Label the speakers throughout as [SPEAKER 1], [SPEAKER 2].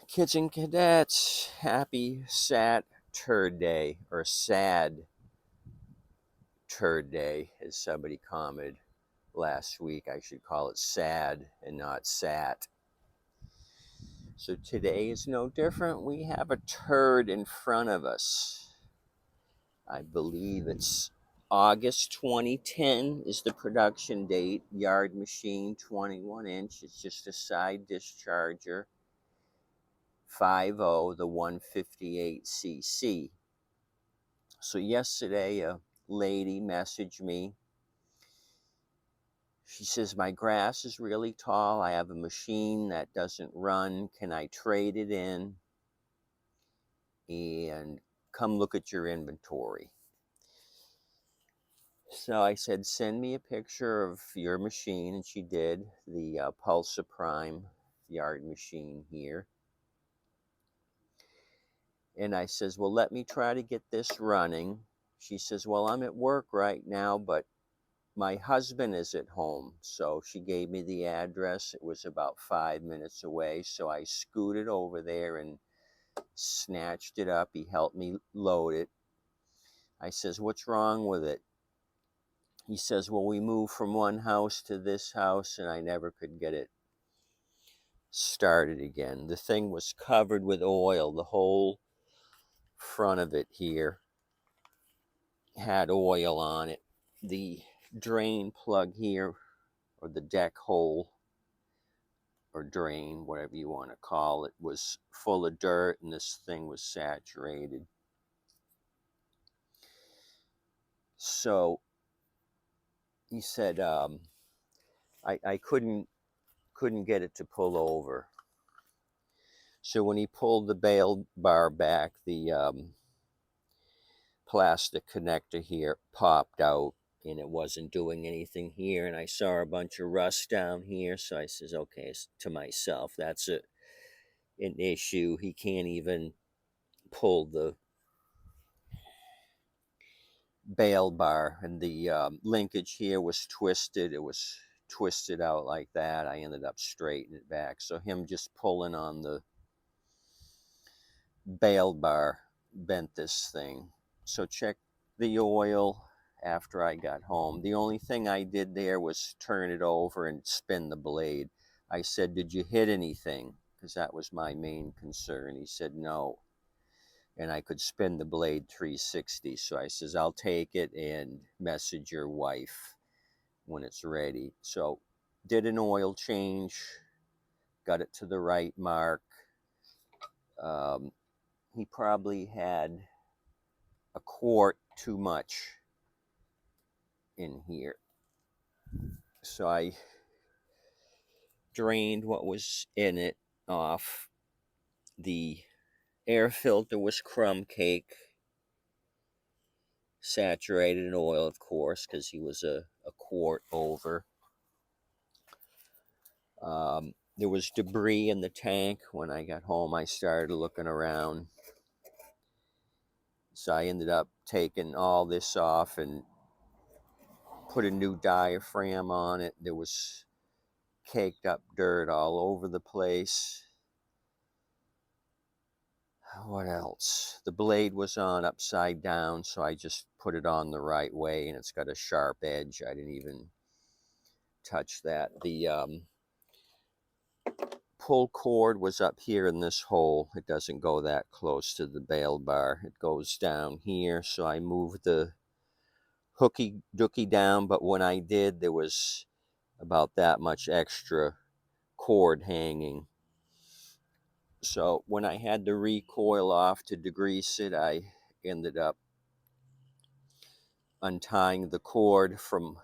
[SPEAKER 1] Kids and cadets, happy Saturday, or sad turd day, as somebody commented last week. I should call it sad and not sat. So today is no different. We have a turd in front of us. I believe it's August 2010 is the production date. Yard machine, 21 inch. It's just a side discharger. 50, the 158cc. So yesterday, a lady messaged me. She says, my grass is really tall. I have a machine that doesn't run. Can I trade it in and come look at your inventory? So I said, send me a picture of your machine. And she did, the Pulsa Prime yard machine here. And I says, well, let me try to get this running. She says, well, I'm at work right now, but my husband is at home. So she gave me the address. It was about 5 minutes away. So I scooted over there and snatched it up. He helped me load it. I says, what's wrong with it? He says, well, we moved from one house to this house and I never could get it started again. The thing was covered with oil. The whole front of it here had oil on it. The drain plug here, or the deck hole, or drain, whatever you want to call it, was full of dirt, and this thing was saturated. So he said, I couldn't get it to pull over. So when he pulled the bail bar back, the plastic connector here popped out, and it wasn't doing anything here. And I saw a bunch of rust down here, so I says, okay, to myself, that's an issue. He can't even pull the bail bar, and the linkage here was twisted. It was twisted out like that. I ended up straightening it back. So him just pulling on the bail bar bent this thing. So check the oil after I got home. The only thing I did there was turn it over and spin the blade. I said, did you hit anything? Because that was my main concern. He said, no. And I could spin the blade 360. So I says, I'll take it and message your wife when it's ready. So did an oil change, got it to the right mark. He probably had a quart too much in here. So I drained what was in it off. The air filter was crumb cake, saturated in oil, of course, because he was a quart over. There was debris in the tank. When I got home, I started looking around. So I ended up taking all this off and put a new diaphragm on it. There was caked up dirt all over the place. What else? The blade was on upside down, so I just put it on the right way, and it's got a sharp edge. I didn't even touch that. The pull cord was up here in this hole. It doesn't go that close to the bail bar. It goes down here, so I moved the hooky dookie down, but when I did, there was about that much extra cord hanging. So when I had the recoil off to degrease it, I ended up untying the cord from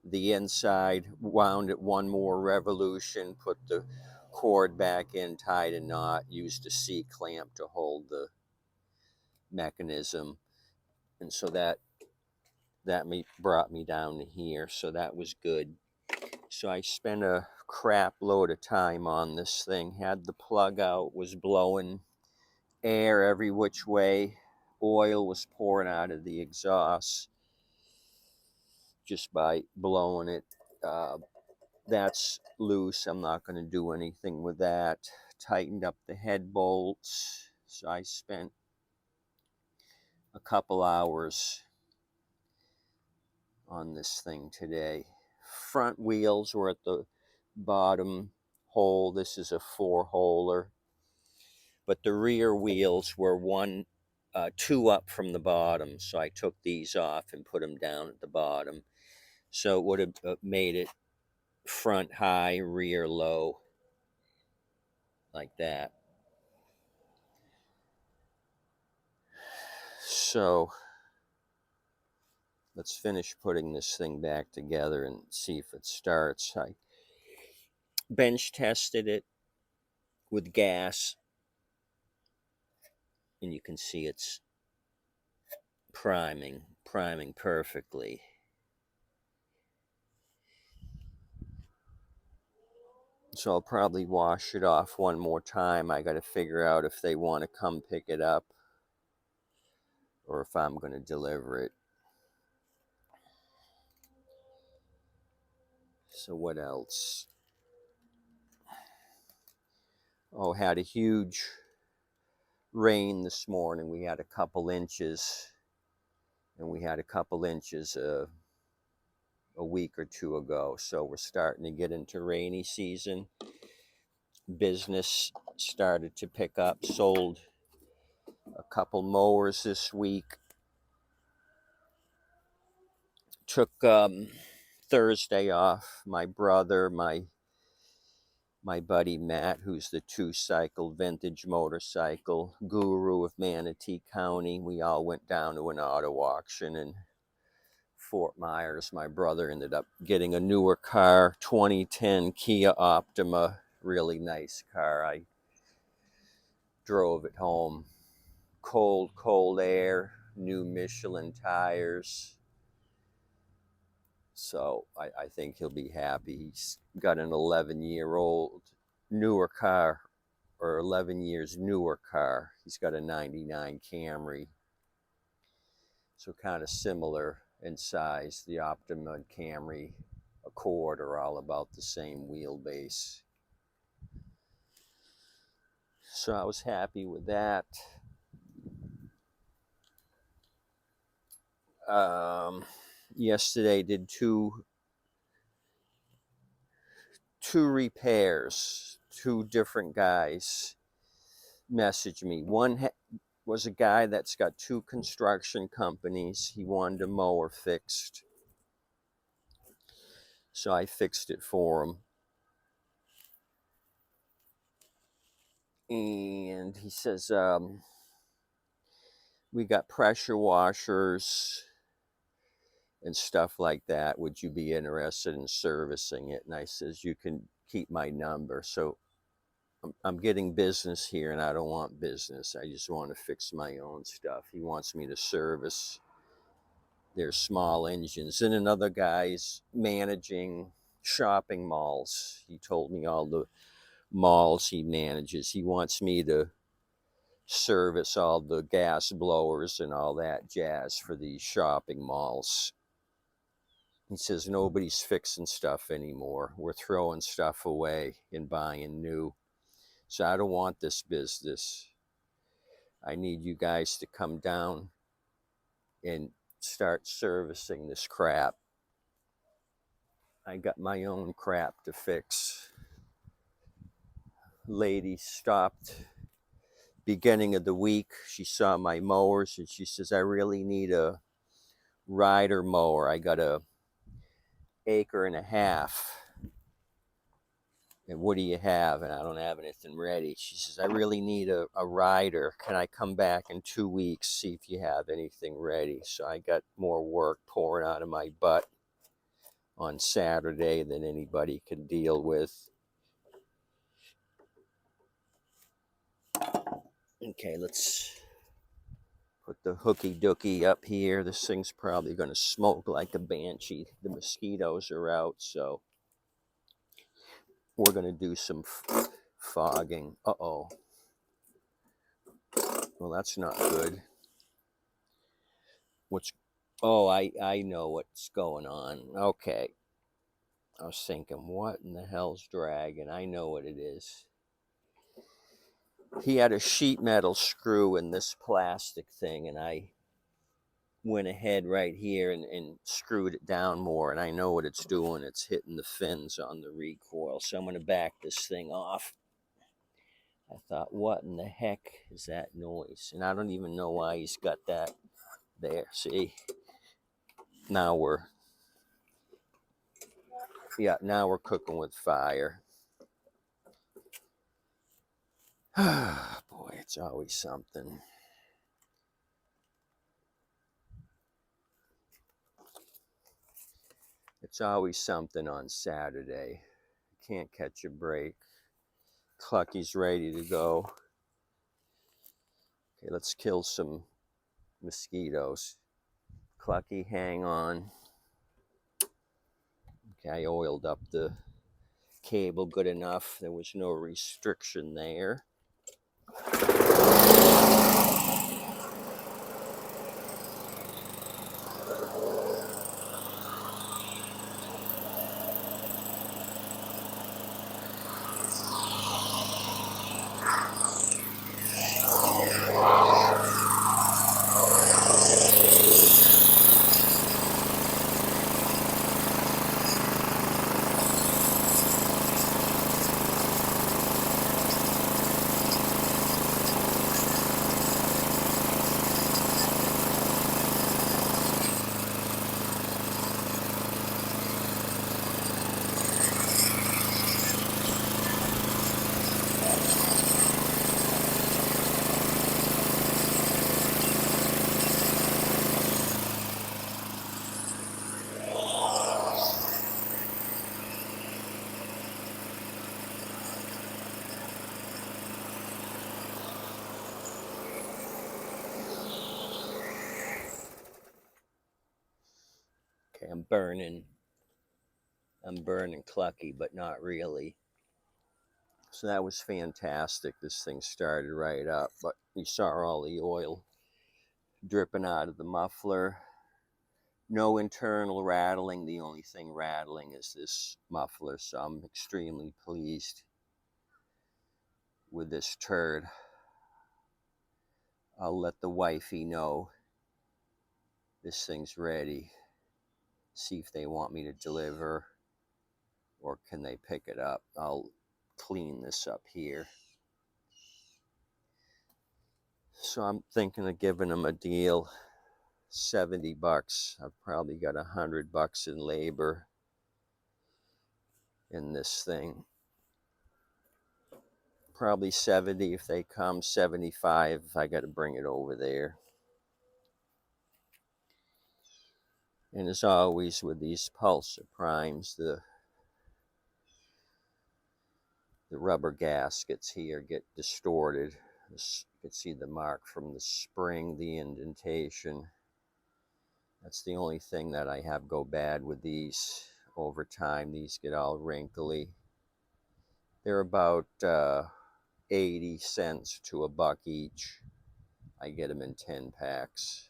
[SPEAKER 1] the inside, wound it one more revolution, put the cord back in, tied a knot, used a C-clamp to hold the mechanism. And so that brought me down to here. So that was good. So I spent a crap load of time on this thing, had the plug out, was blowing air every which way. Oil was pouring out of the exhaust just by blowing it. that's loose. I'm not going to do anything with that. Tightened up the head bolts. So I spent a couple hours on this thing today. Front wheels were at the bottom hole. This is a 4-holer. But the rear wheels were two up from the bottom. So I took these off and put them down at the bottom. So it would have made it front high, rear low, like that. So let's finish putting this thing back together and see if it starts. I bench tested it with gas, and you can see it's priming perfectly. So I'll probably wash it off one more time. I got to figure out if they want to come pick it up or if I'm going to deliver it. So what else? Oh, had a huge rain this morning. We had a couple inches, and we had a couple inches a week or two ago. So we're starting to get into rainy season. Business started to pick up. Sold a couple mowers this week. Took Thursday off. My brother, my buddy Matt, who's the two-cycle vintage motorcycle guru of Manatee County, we all went down to an auto auction in Fort Myers. My brother ended up getting a newer car, 2010 Kia Optima, really nice car. I drove it home. Cold air, new Michelin tires. So I think he'll be happy. He's got an 11-year-old newer car, or 11 years newer car. He's got a 99 Camry. So kind of similar in size. The Optima and Camry Accord are all about the same wheelbase. So I was happy with that. Yesterday did two repairs. Two different guys messaged me. One was a guy that's got two construction companies. He wanted a mower fixed, so I fixed it for him. And he says, we got pressure washers and stuff like that. Would you be interested in servicing it? And I says, you can keep my number. So I'm getting business here, and I don't want business. I just want to fix my own stuff. He wants me to service their small engines. And another guy's managing shopping malls. He told me all the malls he manages. He wants me to service all the gas blowers and all that jazz for these shopping malls. He says nobody's fixing stuff anymore. We're throwing stuff away and buying new. So I don't want this business. I need you guys to come down and start servicing this crap. I got my own crap to fix. Lady stopped beginning of the week. She saw my mowers and she says, I really need a rider mower. I got a 1.5 acres. And what do you have? And I don't have anything ready. She says, I really need a rider. Can I come back in 2 weeks, see if you have anything ready? So I got more work pouring out of my butt on Saturday than anybody can deal with. Okay, let's put the hooky dookie up here. This thing's probably going to smoke like a banshee. The mosquitoes are out, so we're going to do some fogging. Uh-oh. Well, that's not good. Oh, I know what's going on. Okay. I was thinking, what in the hell's dragging? I know what it is. He had a sheet metal screw in this plastic thing, and I went ahead right here and screwed it down more, and I know what it's doing. It's hitting the fins on the recoil, so I'm going to back this thing off. I thought, what in the heck is that noise? And I don't even know why he's got that there. See, now we're cooking with fire. Boy, it's always something. It's always something on Saturday. Can't catch a break. Clucky's ready to go. Okay, let's kill some mosquitoes. Clucky, hang on. Okay, I oiled up the cable good enough. There was no restriction there. Okay, I'm burning Clucky, but not really. So that was fantastic. This thing started right up, but you saw all the oil dripping out of the muffler. No internal rattling. The only thing rattling is this muffler, so I'm extremely pleased with this turd. I'll let the wifey know this thing's ready. See if they want me to deliver or can they pick it up. I'll clean this up here. So I'm thinking of giving them a deal, $70. I've probably got $100 in labor in this thing. Probably 70 if they come, 75 if I got to bring it over there. And as always with these Pulsar primes, the rubber gaskets here get distorted. You can see the mark from the spring, the indentation. That's the only thing that I have go bad with these. Over time, these get all wrinkly. They're about 80 cents to $1 each. I get them in 10 packs.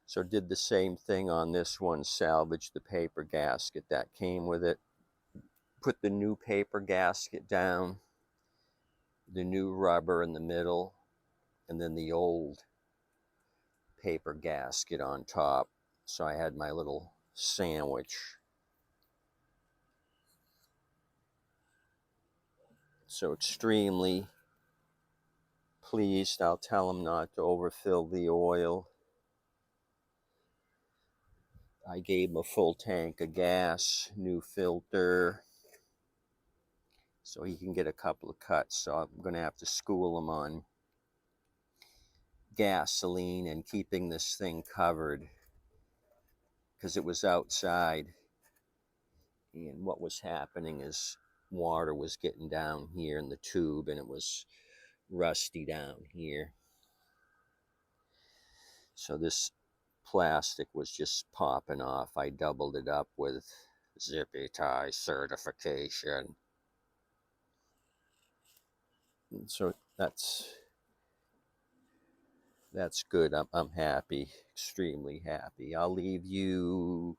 [SPEAKER 1] So did the same thing on this one, salvaged the paper gasket that came with it. Put the new paper gasket down, the new rubber in the middle, and then the old paper gasket on top. So I had my little sandwich. So extremely pleased. I'll tell them not to overfill the oil. I gave him a full tank of gas, new filter, so he can get a couple of cuts. So I'm going to have to school him on gasoline and keeping this thing covered because it was outside. And what was happening is water was getting down here in the tube and it was rusty down here. So this plastic was just popping off. I doubled it up with zippy tie certification. And so that's good. I'm happy, extremely happy. I'll leave you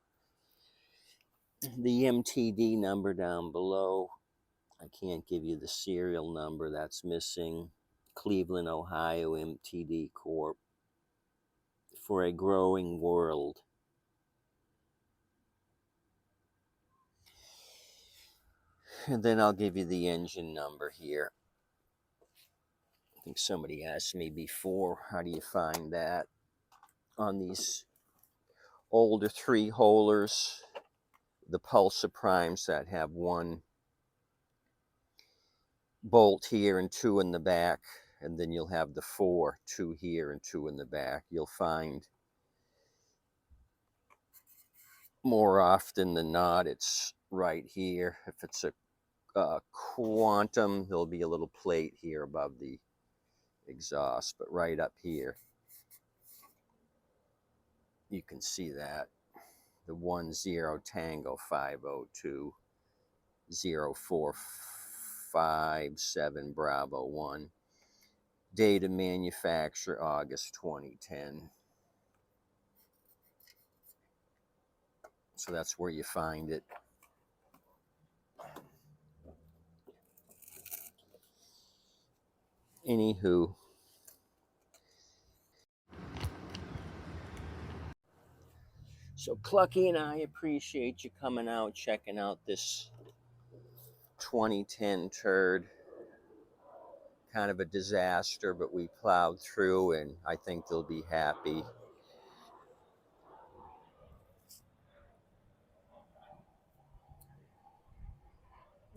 [SPEAKER 1] The MTD number down below, I can't give you the serial number, that's missing. Cleveland, Ohio MTD Corp. For a growing world. And then I'll give you the engine number here. I think somebody asked me before, how do you find that? On these older three-holers, the Pulsar Primes that have one bolt here and two in the back, and then you'll have the four, two here and two in the back. You'll find more often than not it's right here. If it's a Quantum, there'll be a little plate here above the exhaust, but right up here you can see that the 10 Tango 502 0457 Bravo 1, date of manufacture August 2010. So that's where you find it. Anywho, so Clucky and I appreciate you coming out, checking out this 2010 turd. Kind of a disaster, but we plowed through, and I think they'll be happy.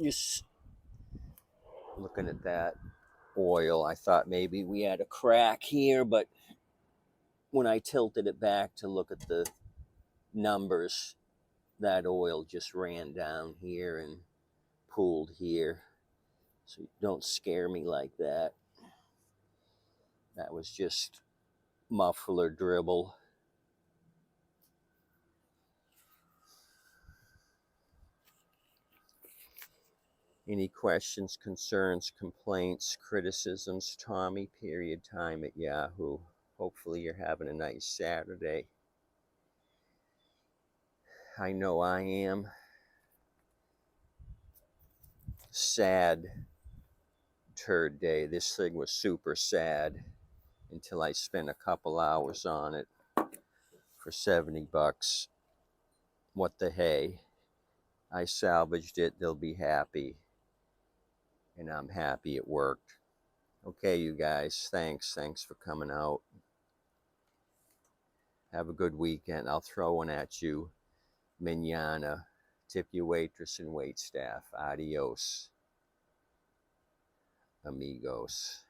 [SPEAKER 1] Just looking at that oil, I thought maybe we had a crack here, but when I tilted it back to look at the numbers, that oil just ran down here and pooled here. So don't scare me like that. That was just muffler dribble. Any questions, concerns, complaints, criticisms, Tommy, period time at Yahoo. Hopefully you're having a nice Saturday. I know I am. Sad turd day. This thing was super sad until I spent a couple hours on it for 70 bucks. What the hey? I salvaged it. They'll be happy. And I'm happy it worked. Okay, you guys. Thanks for coming out. Have a good weekend. I'll throw one at you. Manana. Tip your waitress and waitstaff. Adios, amigos.